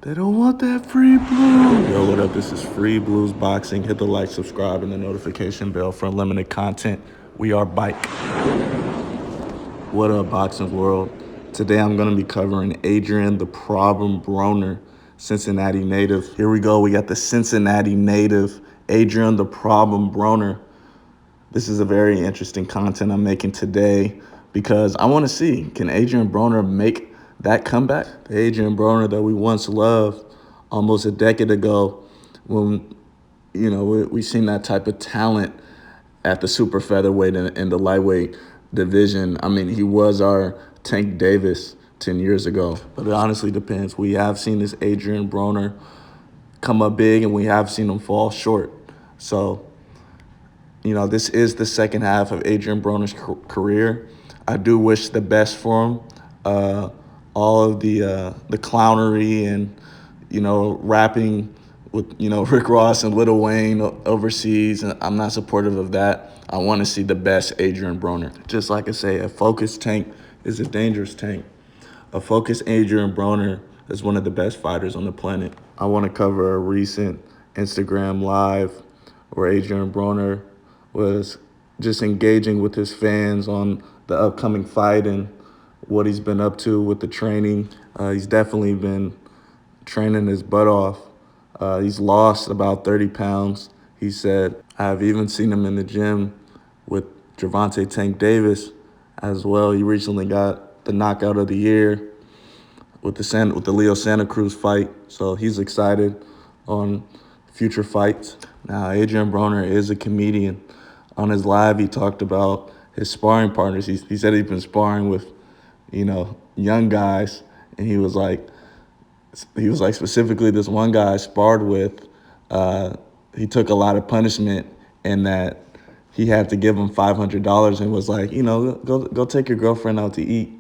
They don't want that free blue. Yo, what up? This is Free Blues Boxing. Hit the like, subscribe, and the notification bell for unlimited content. We are Bike. What up, boxing world? Today I'm going to be covering Adrien "The Problem" Broner, Cincinnati native. Here we go. We got the Cincinnati native, Adrien "The Problem" Broner. This is a very interesting content I'm making today because I want to see, can Adrien Broner make that comeback? The Adrien Broner that we once loved almost a decade ago when, we seen that type of talent at the super featherweight and the lightweight division. I mean, he was our Tank Davis 10 years ago. But it honestly depends. We have seen this Adrien Broner come up big and we have seen him fall short. So, this is the second half of Adrien Broner's career. I do wish the best for him. All of the clownery and rapping with Rick Ross and Lil Wayne overseas, and I'm not supportive of that. I want to see the best Adrien Broner. Just like I say, a focused tank is a dangerous tank. A focused Adrien Broner is one of the best fighters on the planet. I want to cover a recent Instagram live where Adrien Broner was just engaging with his fans on the upcoming fight and what he's been up to with the training. He's definitely been training his butt off. He's lost about 30 pounds, he said. I've even seen him in the gym with Gervonta Tank Davis as well. He recently got the knockout of the year with the Leo Santa Cruz fight, so he's excited on future fights. Now, Adrien Broner is a comedian. On his live, he talked about his sparring partners. He said he'd been sparring with, young guys, and he was like specifically this one guy I sparred with, he took a lot of punishment and that he had to give him $500 and was like, go take your girlfriend out to eat.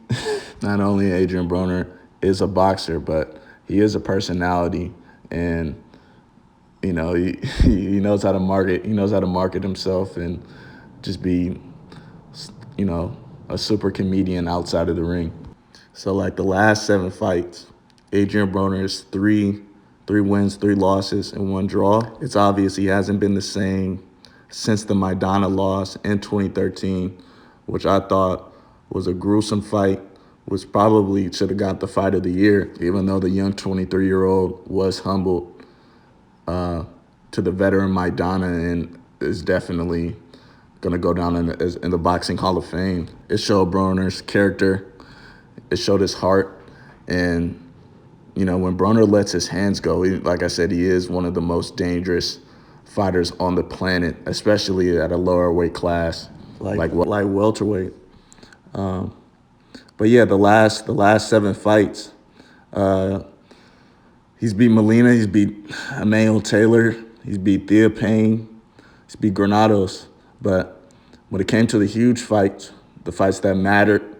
Not only Adrien Broner is a boxer, but he is a personality, and he knows how to market. He knows how to market himself and just be, a super comedian outside of the ring. So like the last 7 fights, Adrien Broner's three wins, 3 losses, and 1 draw. It's obvious he hasn't been the same since the Maidana loss in 2013, which I thought was a gruesome fight, which probably should have got the fight of the year, even though the young 23-year-old was humbled to the veteran Maidana and is definitely going to go down in the Boxing Hall of Fame. It showed Broner's character. It showed his heart. And, when Broner lets his hands go, like I said, he is one of the most dangerous fighters on the planet, especially at a lower weight class, like welterweight. But yeah, the last 7 fights, he's beat Molina, he's beat Emmanuel Taylor, he's beat Thea Payne, he's beat Granados. But when it came to the huge fights, the fights that mattered,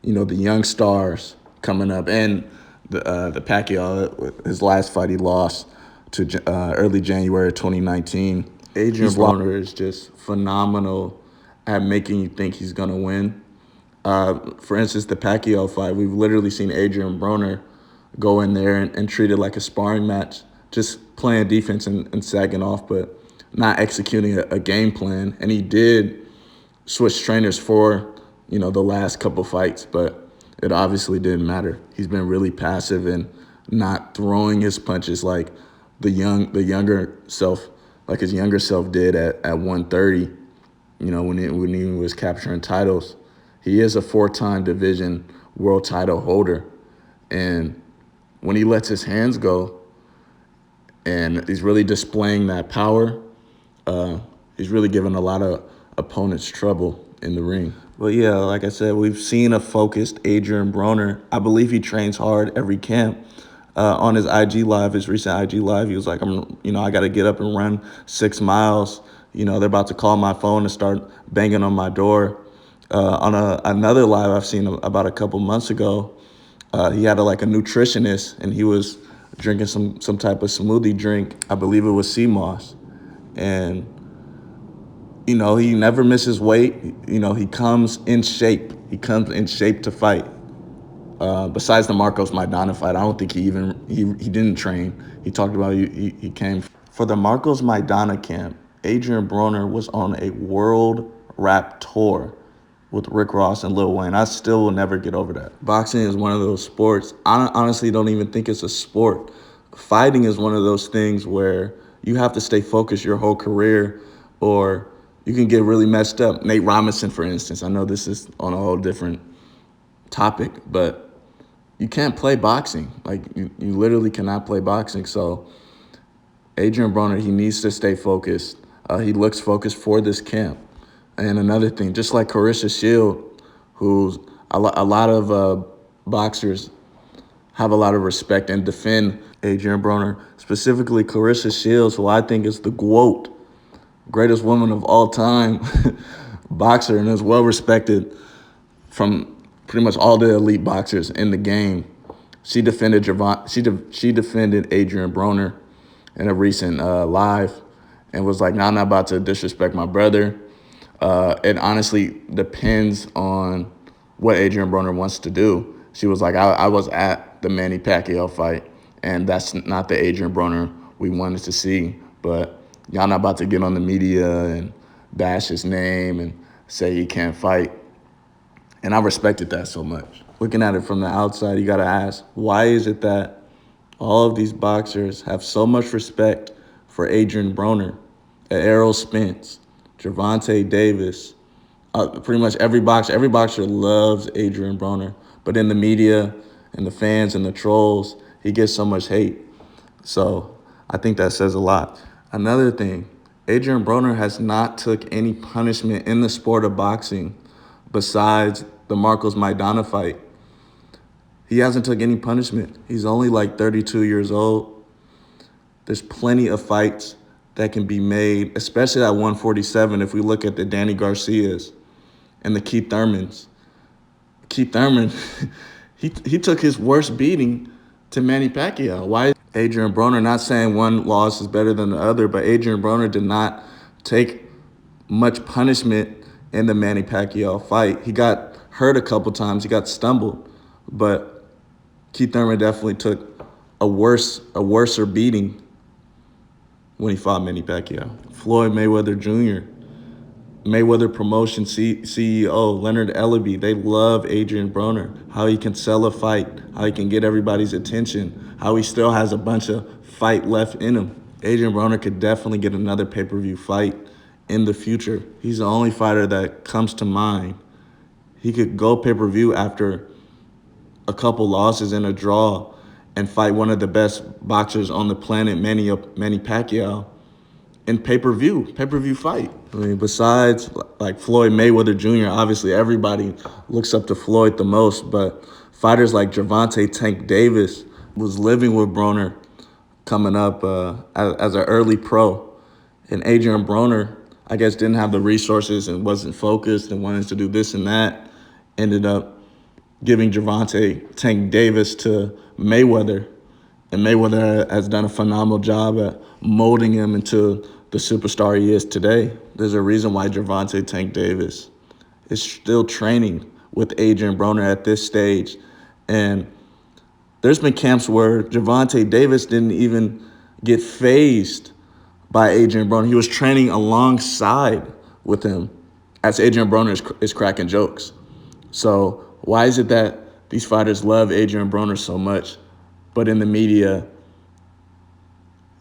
the young stars coming up, and the Pacquiao, his last fight he lost to early January 2019. Adrien Broner is just phenomenal at making you think he's going to win. For instance, the Pacquiao fight, we've literally seen Adrien Broner go in there and treat it like a sparring match, just playing defense and sagging off, but not executing a game plan. And he did switch trainers for, the last couple fights, but it obviously didn't matter. He's been really passive and not throwing his punches like his younger self did at 130, when he was capturing titles. He is a 4-time division world title holder. And when he lets his hands go and he's really displaying that power, he's really giving a lot of opponents trouble in the ring. But yeah, like I said, we've seen a focused Adrien Broner. I believe he trains hard every camp. On his IG Live, his recent IG Live, he was like, I got to get up and run 6 miles. They're about to call my phone and start banging on my door. On another live I've seen about a couple months ago, he had a nutritionist, and he was drinking some type of smoothie drink. I believe it was sea moss. And he never misses weight. He comes in shape. He comes in shape to fight. Besides the Marcos Maidana fight, I don't think he didn't train. He talked about he came for the Marcos Maidana camp. Adrien Broner was on a world rap tour with Rick Ross and Lil Wayne. I still will never get over that. Boxing is one of those sports. I honestly don't even think it's a sport. Fighting is one of those things where you have to stay focused your whole career, or you can get really messed up. Nate Robinson, for instance. I know this is on a whole different topic, but you can't play boxing. Like, you literally cannot play boxing. So Adrien Broner, he needs to stay focused. He looks focused for this camp. And another thing, just like Clarissa Shields, who's a lot of boxers have a lot of respect and defend Adrien Broner, specifically Clarissa Shields, who I think is the GOAT, greatest woman of all time, boxer, and is well respected from pretty much all the elite boxers in the game. She defended she defended Adrien Broner in a recent live, and was like, "Nah, I'm not about to disrespect my brother." It honestly depends on what Adrien Broner wants to do. She was like, I was at the Manny Pacquiao fight, and that's not the Adrien Broner we wanted to see. But y'all not about to get on the media and bash his name and say he can't fight. And I respected that so much. Looking at it from the outside, you got to ask, why is it that all of these boxers have so much respect for Adrien Broner, Errol Spence, Gervonta Davis? Pretty much every boxer loves Adrien Broner. But in the media and the fans and the trolls, he gets so much hate. So I think that says a lot. Another thing, Adrien Broner has not took any punishment in the sport of boxing besides the Marcos Maidana fight. He hasn't took any punishment. He's only like 32 years old. There's plenty of fights that can be made, especially at 147 if we look at the Danny Garcias and the Keith Thurmans. Keith Thurman, he took his worst beating to Manny Pacquiao. Why? Adrien Broner, not saying one loss is better than the other, but Adrien Broner did not take much punishment in the Manny Pacquiao fight. He got hurt a couple times. He got stumbled. But Keith Thurman definitely took a worser beating when he fought Manny Pacquiao. Floyd Mayweather Jr., Mayweather Promotion CEO, Leonard Ellaby, they love Adrien Broner, how he can sell a fight, how he can get everybody's attention, how he still has a bunch of fight left in him. Adrien Broner could definitely get another pay-per-view fight in the future. He's the only fighter that comes to mind. He could go pay-per-view after a couple losses and a draw and fight one of the best boxers on the planet, Manny Pacquiao, in pay-per-view fight. I mean, besides like Floyd Mayweather Jr., obviously everybody looks up to Floyd the most, but fighters like Gervonta Tank Davis was living with Broner coming up as an early pro. And Adrien Broner, I guess, didn't have the resources and wasn't focused and wanted to do this and that. Ended up giving Gervonta Tank Davis to Mayweather. And Mayweather has done a phenomenal job at molding him into the superstar he is today. There's a reason why Gervonta Tank Davis is still training with Adrien Broner at this stage. And there's been camps where Gervonta Davis didn't even get phased by Adrien Broner. He was training alongside with him as Adrien Broner is cracking jokes. So why is it that these fighters love Adrien Broner so much, but in the media,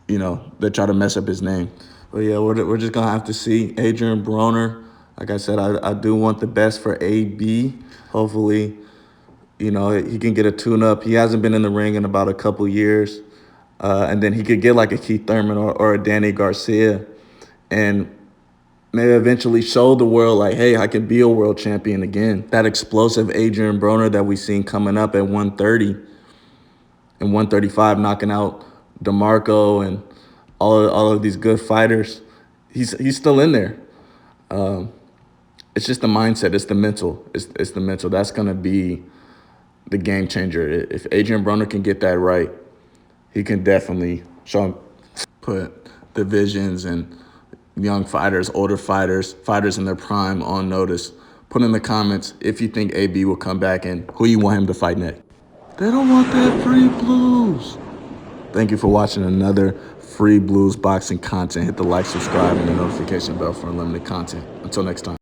they try to mess up his name? But yeah, we're just going to have to see. Adrien Broner, like I said, I do want the best for AB. Hopefully, he can get a tune-up. He hasn't been in the ring in about a couple years. And then he could get like a Keith Thurman or a Danny Garcia and maybe eventually show the world like, hey, I can be a world champion again. That explosive Adrien Broner that we've seen coming up at 130 and 135, knocking out DeMarco and all of these good fighters, he's still in there. It's just the mindset. It's the mental. It's the mental. That's going to be the game changer. If Adrien Broner can get that right, he can definitely put divisions and young fighters, older fighters, fighters in their prime on notice. Put in the comments if you think AB will come back and who you want him to fight next. They don't want that free blues. Thank you for watching another free blues boxing content. Hit the like, subscribe, and the notification bell for unlimited content. Until next time.